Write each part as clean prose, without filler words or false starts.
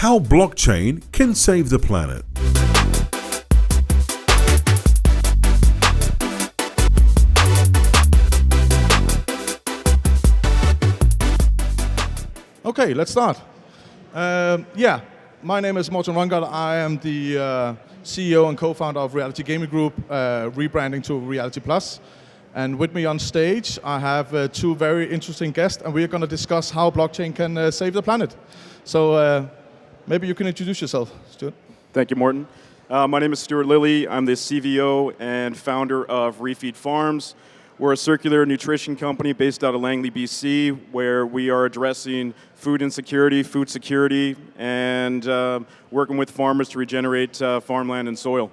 how blockchain can save the planet. Okay, let's start. My name is Morten Rongaard. I am the CEO and co-founder of Reality Gaming Group, rebranding to Reality Plus. And with me on stage, I have two very interesting guests, and we're going to discuss how blockchain can save the planet. So maybe you can introduce yourself, Stuart. Thank you, Morten. My name is Stuart Lilley. I'm the CVO and founder of ReFeed Farms. We're a circular nutrition company based out of Langley, BC, where we are addressing food insecurity, food security, and working with farmers to regenerate farmland and soil.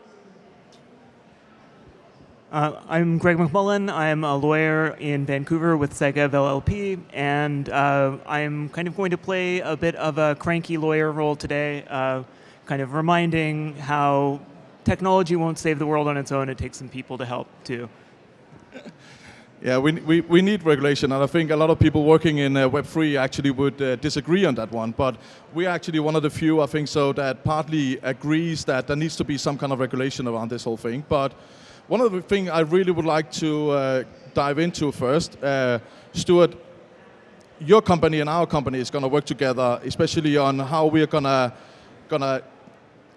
I'm Greg McMullen. I'm a lawyer in Vancouver with Segev LLP, and I'm kind of going to play a bit of a cranky lawyer role today, kind of reminding how technology won't save the world on its own. It takes some people to help, too. Yeah, we need regulation, and I think a lot of people working in Web3 actually would disagree on that one, but we're actually one of the few, I think so, that partly agrees that there needs to be some kind of regulation around this whole thing. But one of the things I really would like to dive into first, Stuart, your company and our company is going to work together, especially on how we're gonna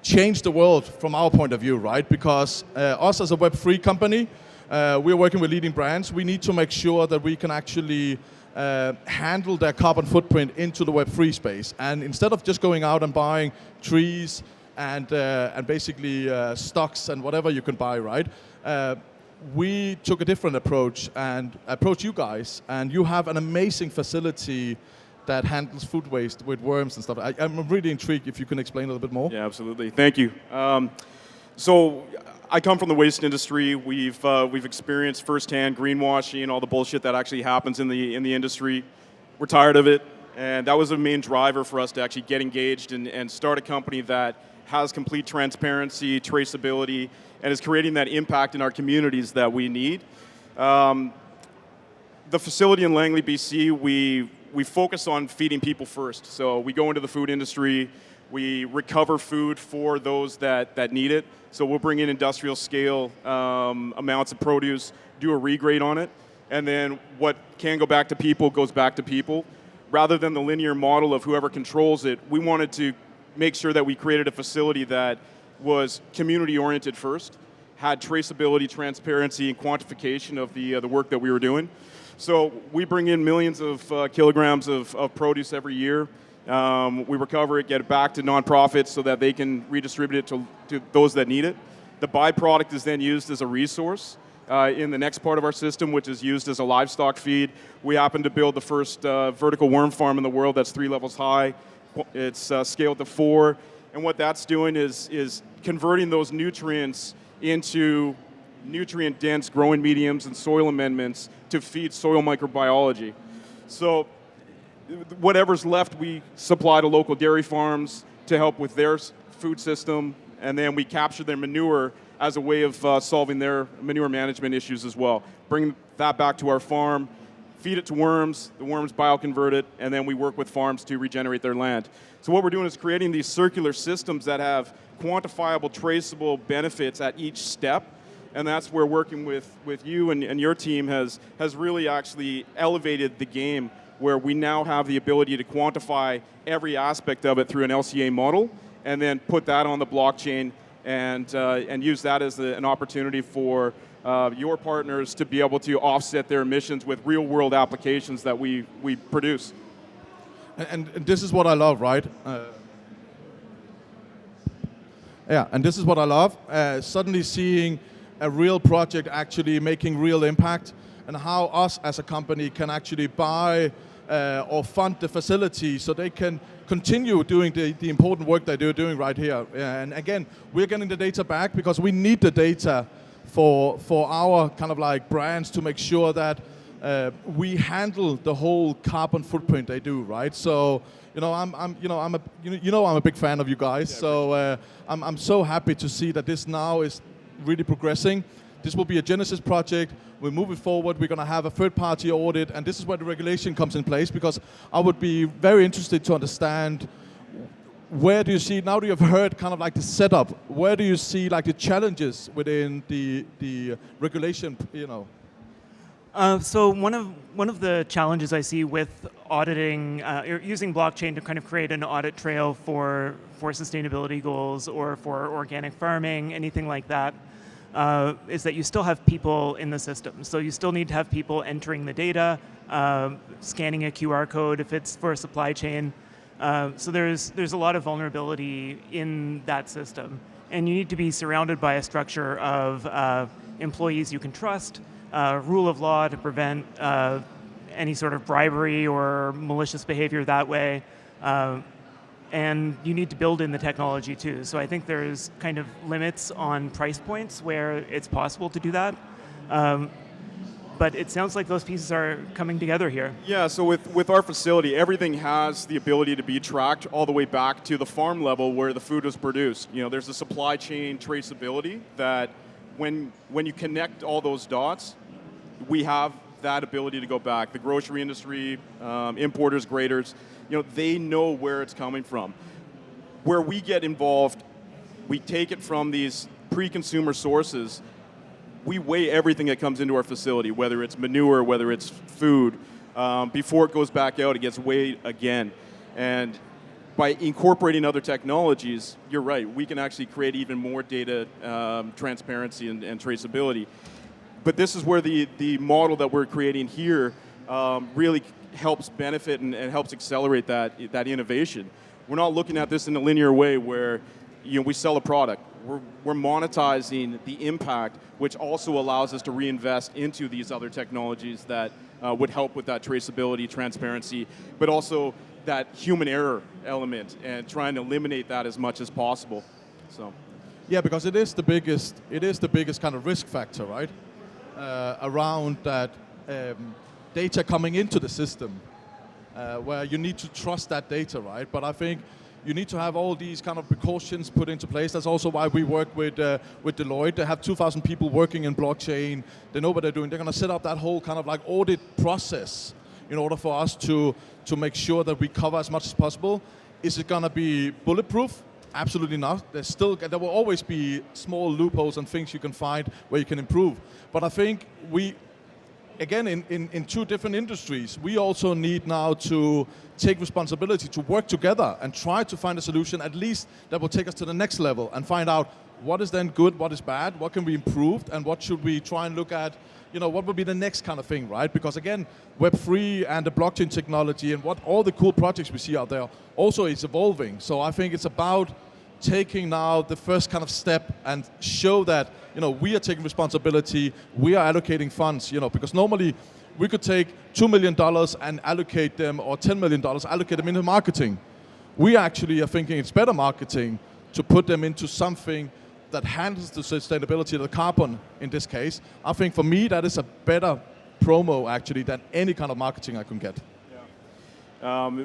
change the world from our point of view, right? Because us as a Web3 company, we're working with leading brands. We need to make sure that we can actually handle their carbon footprint into the Web3 space. And instead of just going out and buying trees and basically stocks and whatever you can buy, right? We took a different approach and approached you guys. And you have an amazing facility that handles food waste with worms and stuff. I'm really intrigued if you can explain a little bit more. Yeah, absolutely. Thank you. So I come from the waste industry. We've experienced firsthand greenwashing and all the bullshit that actually happens in the industry. We're tired of it, and that was a main driver for us to actually get engaged and start a company that has complete transparency, traceability, and is creating that impact in our communities that we need. The facility in Langley, BC, we focus on feeding people first. So we go into the food industry. We recover food for those that need it. So we'll bring in industrial scale amounts of produce, do a regrade on it, and then what can go back to people goes back to people. Rather than the linear model of whoever controls it, we wanted to make sure that we created a facility that was community-oriented first, had traceability, transparency, and quantification of the work that we were doing. So we bring in millions of kilograms of produce every year. We recover it, get it back to nonprofits so that they can redistribute it to those that need it. The byproduct is then used as a resource in the next part of our system, which is used as a livestock feed. We happen to build the first vertical worm farm in the world that's 3 levels high. It's scaled to 4. And what that's doing is converting those nutrients into nutrient-dense growing mediums and soil amendments to feed soil microbiology. So whatever's left, we supply to local dairy farms to help with their food system, and then we capture their manure as a way of solving their manure management issues as well. Bring that back to our farm, feed it to worms, the worms bioconvert it, and then we work with farms to regenerate their land. So what we're doing is creating these circular systems that have quantifiable, traceable benefits at each step, and that's where working with you and your team has really actually elevated the game, where we now have the ability to quantify every aspect of it through an LCA model, and then put that on the blockchain and use that as an opportunity for your partners to be able to offset their emissions with real-world applications that we produce. And this is what I love, right? And this is what I love. Suddenly seeing a real project actually making real impact, and how us as a company can actually buy or fund the facility so they can continue doing the important work that they're doing right here. And again, we're getting the data back because we need the data for our kind of like brands to make sure that we handle the whole carbon footprint they do, right? So I'm a big fan of you guys. Yeah, so I'm so happy to see that this now is really progressing. This will be a Genesis project. We're moving forward. We're going to have a third-party audit, and this is where the regulation comes in place, because I would be very interested to understand where do you see, now that you've heard kind of like the setup, where do you see like the challenges within the regulation, you know? So one of the challenges I see with auditing, using blockchain to kind of create an audit trail for sustainability goals or for organic farming, anything like that, is that you still have people in the system. So you still need to have people entering the data, scanning a QR code if it's for a supply chain. So there's a lot of vulnerability in that system. And you need to be surrounded by a structure of employees you can trust, rule of law to prevent any sort of bribery or malicious behavior that way. And you need to build in the technology too. So I think there's kind of limits on price points where it's possible to do that. But it sounds like those pieces are coming together here. Yeah, so with our facility, everything has the ability to be tracked all the way back to the farm level where the food was produced. You know, there's a supply chain traceability that when you connect all those dots, we have that ability to go back. The grocery industry, importers, graders, you know, they know where it's coming from. Where we get involved, we take it from these pre-consumer sources. We weigh everything that comes into our facility, whether it's manure, whether it's food. Before it goes back out, it gets weighed again. And by incorporating other technologies, you're right, we can actually create even more data transparency and traceability. But this is where the model that we're creating here really helps benefit and helps accelerate that innovation. We're not looking at this in a linear way where we sell a product. We're monetizing the impact, which also allows us to reinvest into these other technologies that would help with that traceability, transparency, but also that human error element and trying to eliminate that as much as possible. So, yeah, because it is the biggest kind of risk factor, right? Around that data coming into the system, where you need to trust that data, right? But I think you need to have all these kind of precautions put into place. That's also why we work with Deloitte. They have 2,000 people working in blockchain. They know what they're doing. They're going to set up that whole kind of like audit process in order for us to make sure that we cover as much as possible. Is it going to be bulletproof? Absolutely not. There will always be small loopholes and things you can find where you can improve. But I think again, in two different industries, we also need now to take responsibility to work together and try to find a solution at least that will take us to the next level and find out what is then good, what is bad, what can be improved, and what should we try and look at, what would be the next kind of thing, right? Because again, Web3 and the blockchain technology and what all the cool projects we see out there also is evolving. So I think it's about taking now the first kind of step and show that we are taking responsibility, we are allocating funds, because normally we could take $2 million and allocate them, or $10 million, allocate them into marketing. We actually are thinking it's better marketing to put them into something that handles the sustainability of the carbon in this case. I think for me that is a better promo actually than any kind of marketing I can get. Yeah.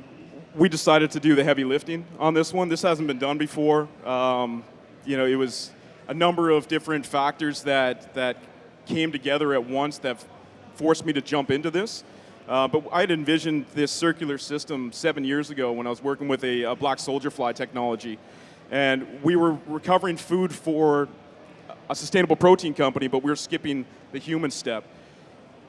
We decided to do the heavy lifting on this one. This hasn't been done before. It was a number of different factors that came together at once that forced me to jump into this. But I had envisioned this circular system 7 years ago when I was working with a black soldier fly technology. And we were recovering food for a sustainable protein company, but we were skipping the human step.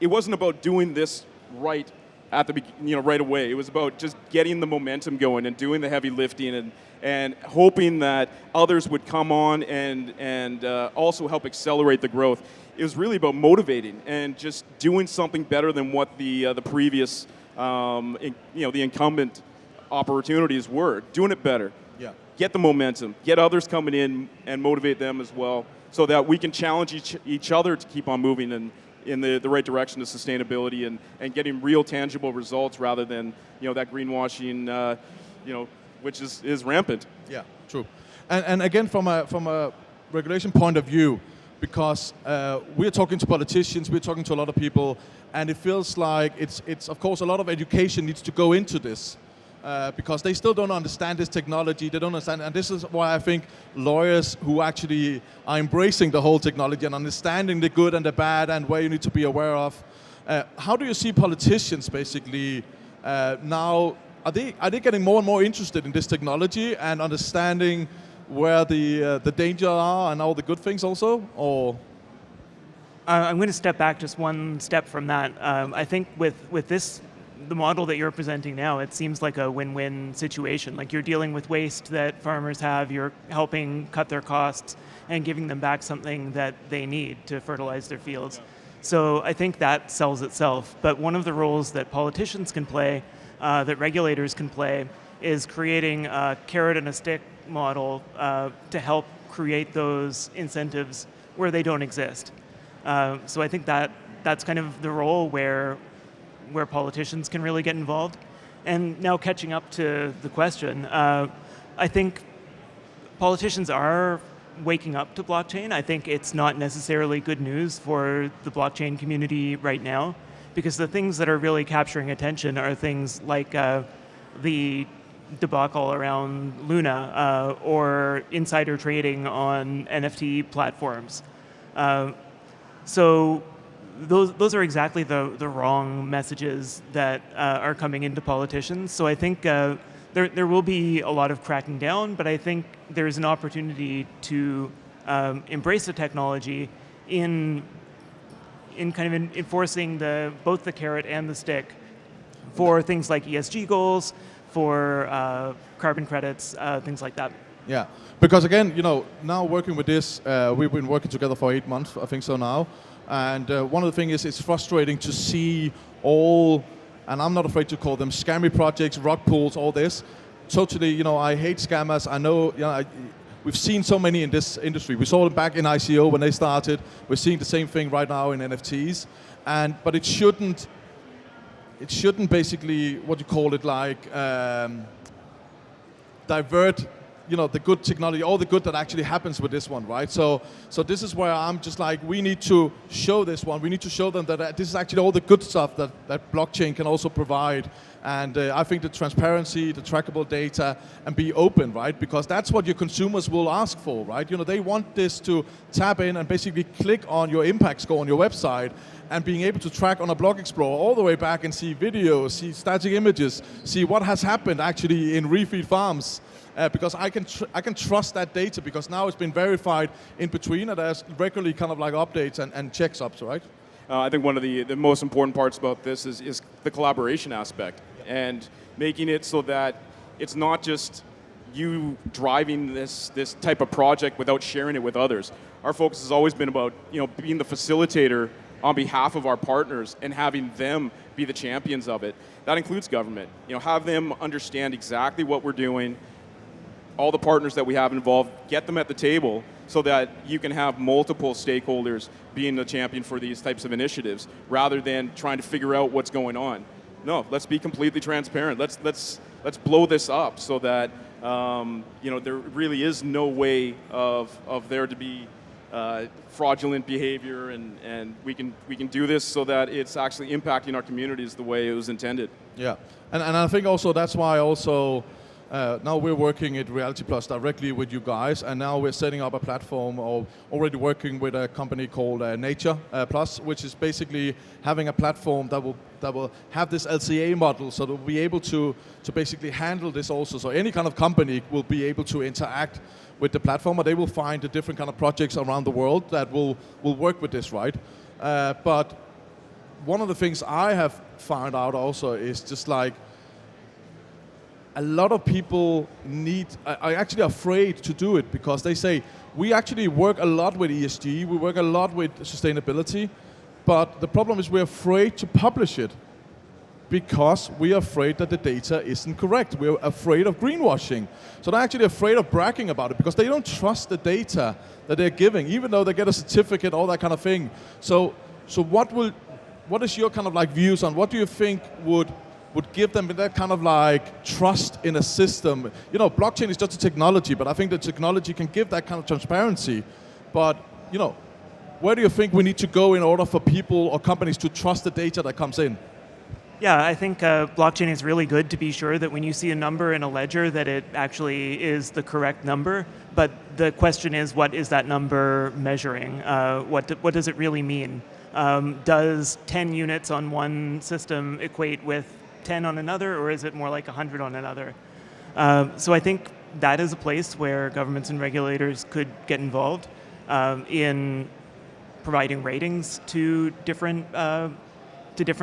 It wasn't about doing this right at the right away. It was about just getting the momentum going and doing the heavy lifting and hoping that others would come on and also help accelerate the growth. It was really about motivating and just doing something better than what the previous the incumbent opportunities were. Doing it better. Yeah. Get the momentum. Get others coming in and motivate them as well, so that we can challenge each other to keep on moving in the right direction of sustainability and getting real tangible results rather than that greenwashing which is rampant. Yeah, true. And again, from a regulation point of view, because we're talking to politicians, we're talking to a lot of people, and it feels like it's of course a lot of education needs to go into this. Because they still don't understand this technology, they don't understand, and this is why I think lawyers who actually are embracing the whole technology and understanding the good and the bad and where you need to be aware of. How do you see politicians basically now are they getting more and more interested in this technology and understanding where the danger are and all the good things also, or? I'm going to step back just one step from that. I think with this, the model that you're presenting now, it seems like a win-win situation. Like you're dealing with waste that farmers have, you're helping cut their costs and giving them back something that they need to fertilize their fields. So I think that sells itself. But one of the roles that politicians can play, that regulators can play, is creating a carrot and a stick model to help create those incentives where they don't exist. So I think that's kind of the role where politicians can really get involved. And now catching up to the question, I think politicians are waking up to blockchain. I think it's not necessarily good news for the blockchain community right now, because the things that are really capturing attention are things like the debacle around Luna or insider trading on NFT platforms. So those are exactly the wrong messages that are coming into politicians. So I think there will be a lot of cracking down, but I think there's an opportunity to embrace the technology in kind of enforcing both the carrot and the stick for things like ESG goals, for carbon credits, things like that. Yeah, because again, now working with this, we've been working together for 8 months, I think so now. And one of the things is it's frustrating to see all, and I'm not afraid to call them scammy projects, rug pulls, all this. Totally, I hate scammers. I know, we've seen so many in this industry. We saw them back in ICO when they started. We're seeing the same thing right now in NFTs. But it shouldn't basically, what you call it, like divert the good technology, all the good that actually happens with this one, right? So this is where I'm just like, we need to show this one. We need to show them that this is actually all the good stuff that blockchain can also provide. And I think the transparency, the trackable data, and be open, right? Because that's what your consumers will ask for, right? They want this to tap in and basically click on your impact score on your website and being able to track on a Blog Explorer all the way back and see videos, see static images, see what has happened actually in ReFeed farms. Because I can trust that data because now it's been verified in between and there's regularly kind of like updates and checks ups, right? I think one of the most important parts about this is the collaboration aspect and making it so that it's not just you driving this type of project without sharing it with others. Our focus has always been about being the facilitator on behalf of our partners and having them be the champions of it. That includes government. Have them understand exactly what we're doing, all the partners that we have involved, get them at the table so that you can have multiple stakeholders being the champion for these types of initiatives rather than trying to figure out what's going on. No, let's be completely transparent. Let's blow this up so that there really is no way of there to be fraudulent behavior, and we can do this so that it's actually impacting our communities the way it was intended. Yeah, and I think also that's why also now we're working at Reality Plus directly with you guys, and now we're setting up a platform or already working with a company called Nature Plus, which is basically having a platform that will have this LCA model, so they'll be able to basically handle this also. So any kind of company will be able to interact with the platform, or they will find the different kind of projects around the world that will work with this, right? But one of the things I have found out also is just like, a lot of people are actually afraid to do it because they say, we actually work a lot with ESG, we work a lot with sustainability, but the problem is we're afraid to publish it because we're afraid that the data isn't correct. We're afraid of greenwashing. So they're actually afraid of bragging about it because they don't trust the data that they're giving, even though they get a certificate, all that kind of thing. So what is your kind of like views on what do you think would give them that kind of like trust in a system? Blockchain is just a technology, but I think the technology can give that kind of transparency. But, where do you think we need to go in order for people or companies to trust the data that comes in? Yeah, I think blockchain is really good to be sure that when you see a number in a ledger that it actually is the correct number. But the question is, what is that number measuring? What does it really mean? Does 10 units on one system equate with 10 on another, or is it more like 100 on another? So I think that is a place where governments and regulators could get involved in providing ratings to different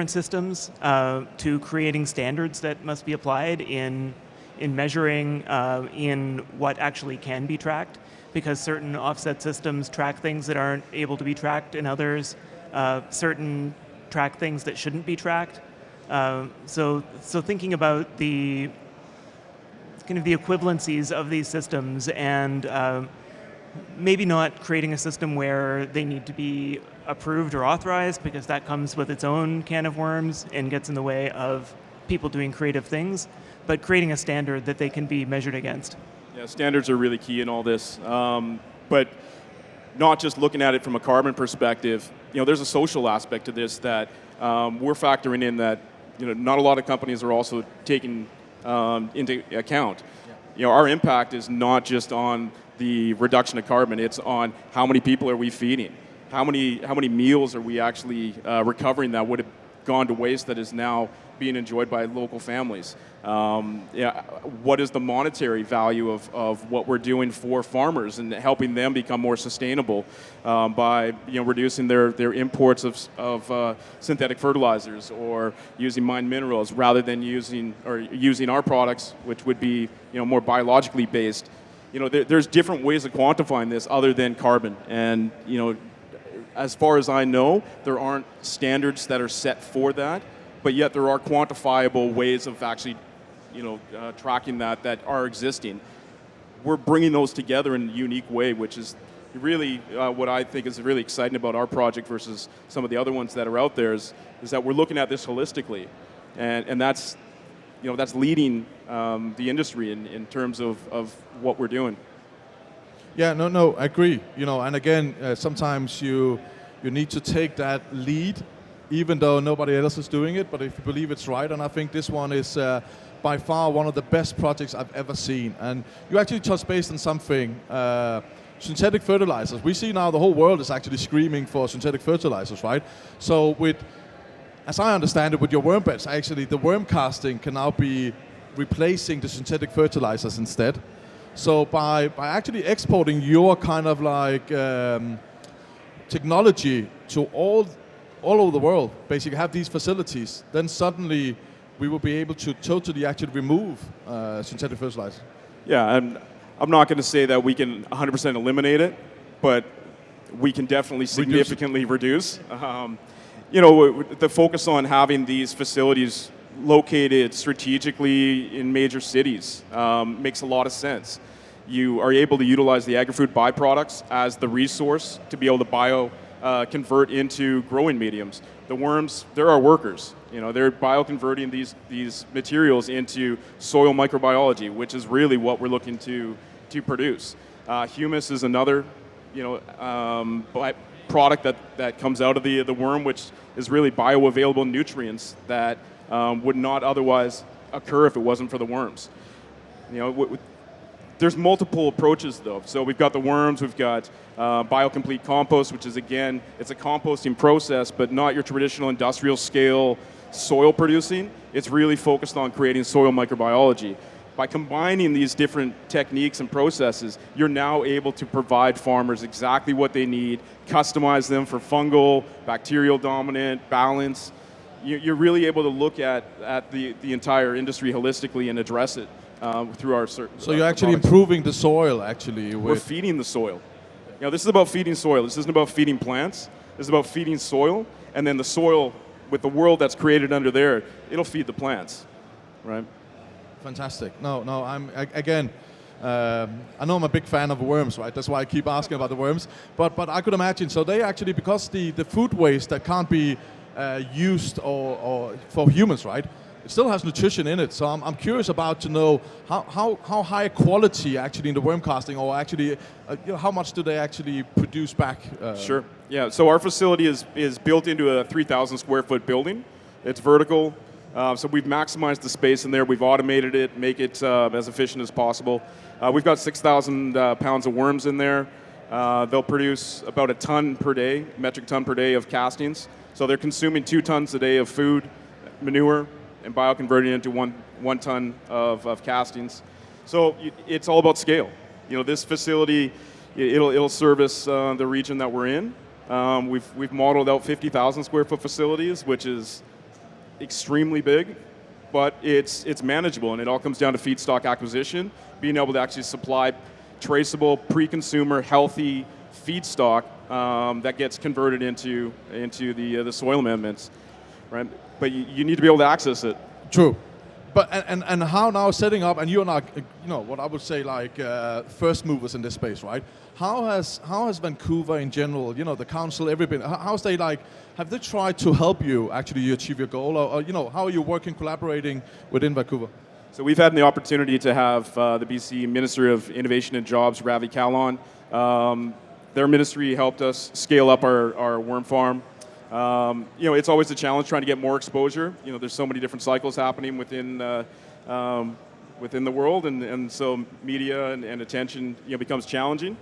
systems, to creating standards that must be applied in measuring in what actually can be tracked, because certain offset systems track things that aren't able to be tracked in others, certain track things that shouldn't be tracked. So thinking about the kind of the equivalencies of these systems, and maybe not creating a system where they need to be approved or authorized, because that comes with its own can of worms and gets in the way of people doing creative things, but creating a standard that they can be measured against. Yeah, standards are really key in all this, but not just looking at it from a carbon perspective. There's a social aspect to this that we're factoring in that not a lot of companies are also taking into account. Yeah. Our impact is not just on the reduction of carbon; it's on how many people are we feeding, how many meals are we actually recovering that would have gone to waste that is now being enjoyed by local families. What is the monetary value of what we're doing for farmers and helping them become more sustainable by reducing their imports of synthetic fertilizers or using mined minerals rather than using our products, which would be more biologically based. There's different ways of quantifying this other than carbon, and as far as I know, there aren't standards that are set for that, but yet there are quantifiable ways of actually tracking that are existing. We're bringing those together in a unique way, which is really what I think is really exciting about our project versus some of the other ones that are out there is that we're looking at this holistically, and that's leading the industry in terms of what we're doing. Yeah, no, I agree. And again, sometimes you need to take that lead, even though nobody else is doing it. But if you believe it's right, and I think this one is by far one of the best projects I've ever seen. And you actually touched base on something. Synthetic fertilizers. We see now the whole world is actually screaming for synthetic fertilizers, right? So as I understand it, with your worm beds, actually the worm casting can now be replacing the synthetic fertilizers instead. So by actually exporting your kind of like technology to all over the world, basically have these facilities, then suddenly we will be able to totally actually remove synthetic fertilizer. Yeah, and I'm not going to say that we can 100% eliminate it, but we can definitely significantly reduce. The focus on having these facilities located strategically in major cities makes a lot of sense. You are able to utilize the agri-food byproducts as the resource to be able to convert into growing mediums. The worms, they're our workers. They're bioconverting these materials into soil microbiology, which is really what we're looking to produce. Humus is another product that comes out of the worm, which is really bioavailable nutrients that would not otherwise occur if it wasn't for the worms. There's multiple approaches though. So we've got the worms, we've got biocomplete compost, which is again, it's a composting process, but not your traditional industrial scale soil producing. It's really focused on creating soil microbiology. By combining these different techniques and processes, you're now able to provide farmers exactly what they need, customize them for fungal, bacterial dominant, balance. You're really able to look at the entire industry holistically and address it through our certain. So you're actually products. Improving the soil, actually. We're feeding the soil. This is about feeding soil. This isn't about feeding plants. This is about feeding soil, and then the soil, with the world that's created under there, it'll feed the plants, right? Fantastic. No, I know I'm a big fan of worms, right? That's why I keep asking about the worms. But I could imagine, so they actually, because the food waste that can't be used or for humans, right? It still has nutrition in it. So I'm curious about to know how high quality actually in the worm casting, or actually how much do they actually produce back? Sure. Yeah. So our facility is built into a 3,000 square foot building. It's vertical. So we've maximized the space in there. We've automated it, make it as efficient as possible. We've got 6,000 pounds of worms in there. They'll produce about a ton per day, metric ton per day of castings. So they're consuming 2 tons a day of food, manure, and bioconverting into one ton of castings. So it's all about scale. This facility, it'll service the region that we're in. We've modeled out 50,000 square foot facilities, which is extremely big, but it's manageable, and it all comes down to feedstock acquisition, being able to actually supply traceable, pre-consumer, healthy feedstock that gets converted into the soil amendments, right? But you need to be able to access it. True. But and how now setting up, and you're not, what I would say like first movers in this space, right? How has Vancouver in general, the council, everything, how's they like, have they tried to help you actually achieve your goal, or how are you working, collaborating within Vancouver? So we've had the opportunity to have the BC Ministry of Innovation and Jobs, Ravi Kahlon. Their ministry helped us scale up our worm farm. It's always a challenge trying to get more exposure. There's so many different cycles happening within the world, and so media and attention becomes challenging.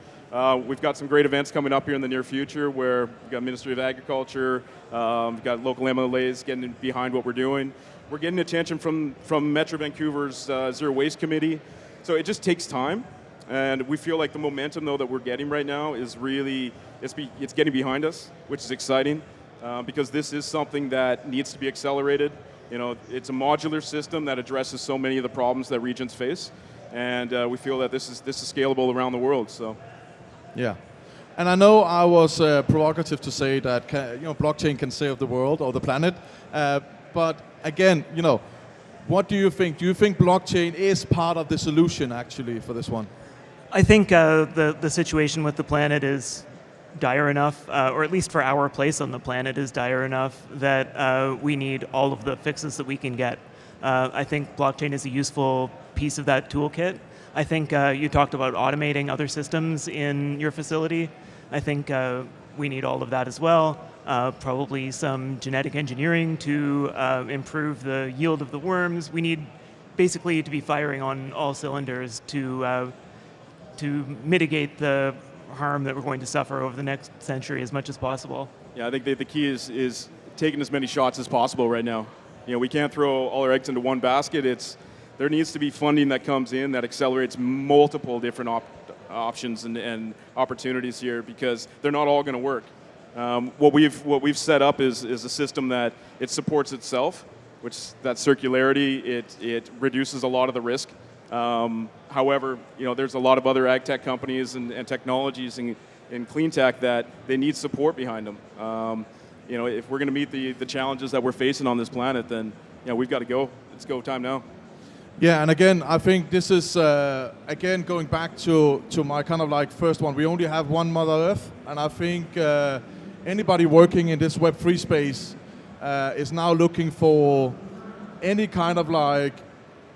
We've got some great events coming up here in the near future where we've got Ministry of Agriculture, we've got local MLAs getting behind what we're doing. We're getting attention from Metro Vancouver's Zero Waste Committee. So it just takes time, and we feel like the momentum though that we're getting right now is really, it's getting behind us, which is exciting. Because this is something that needs to be accelerated. It's a modular system that addresses so many of the problems that regions face, and we feel that this is scalable around the world. So, yeah, and I know I was provocative to say that blockchain can save the world or the planet, but again, what do you think? Do you think blockchain is part of the solution actually for this one? I think the situation with the planet is dire enough, or at least for our place on the planet is dire enough that we need all of the fixes that we can get. I think blockchain is a useful piece of that toolkit. I think you talked about automating other systems in your facility. I think we need all of that as well. Probably some genetic engineering to improve the yield of the worms. We need basically to be firing on all cylinders to mitigate the harm that we're going to suffer over the next century as much as possible. Yeah, I think the key is taking as many shots as possible right now. We can't throw all our eggs into one basket. There needs to be funding that comes in that accelerates multiple different options and opportunities here, because they're not all going to work. What we've set up is a system that it supports itself, which that circularity, it reduces a lot of the risk. However, there's a lot of other ag tech companies and technologies in clean tech that they need support behind them. If we're going to meet the challenges that we're facing on this planet, then we've got to go. It's go time now. Yeah, and again, I think this is again going back to my kind of like first one. We only have one Mother Earth, and I think anybody working in this Web3 space is now looking for any kind of like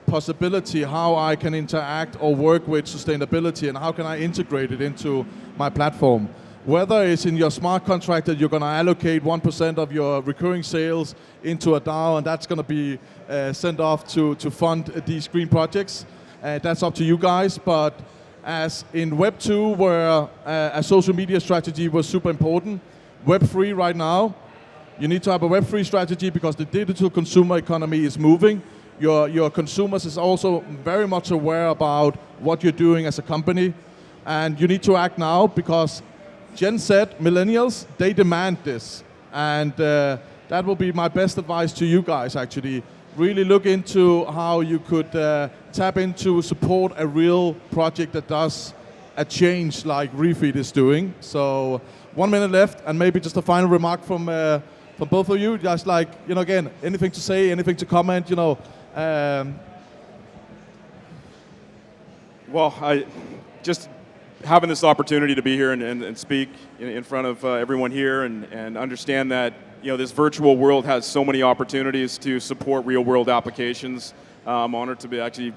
possibility how I can interact or work with sustainability, and how can I integrate it into my platform. Whether it's in your smart contract that you're going to allocate 1% of your recurring sales into a DAO, and that's going to be sent off to fund these green projects. That's up to you guys. But as in Web 2, where a social media strategy was super important, Web 3 right now, you need to have a Web 3 strategy because the digital consumer economy is moving. Your consumers is also very much aware about what you're doing as a company, and you need to act now because Gen Z, millennials, they demand this, and that will be my best advice to you guys actually. Really look into how you could tap into support a real project that does a change like ReFeed is doing. So 1 minute left, and maybe just a final remark from both of you. Just like, again, anything to say, anything to comment, Well, I just having this opportunity to be here and speak in front of everyone here and understand that this virtual world has so many opportunities to support real world applications. I'm honored to be actually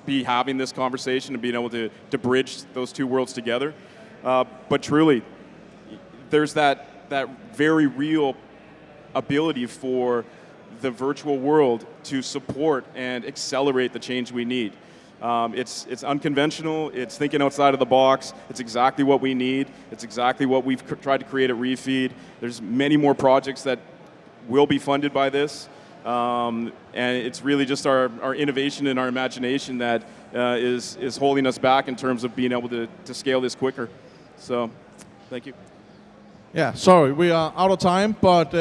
be having this conversation and being able to bridge those two worlds together. But truly, there's that very real ability for the virtual world to support and accelerate the change we need. It's unconventional, it's thinking outside of the box, it's exactly what we need, it's exactly what we've tried to create at ReFeed. There's many more projects that will be funded by this. And it's really just our innovation and our imagination that is holding us back in terms of being able to scale this quicker. So, thank you. Yeah, sorry, we are out of time, but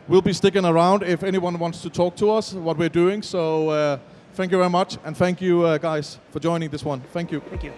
we'll be sticking around if anyone wants to talk to us, what we're doing. So thank you very much, and thank you guys for joining this one. Thank you. Thank you.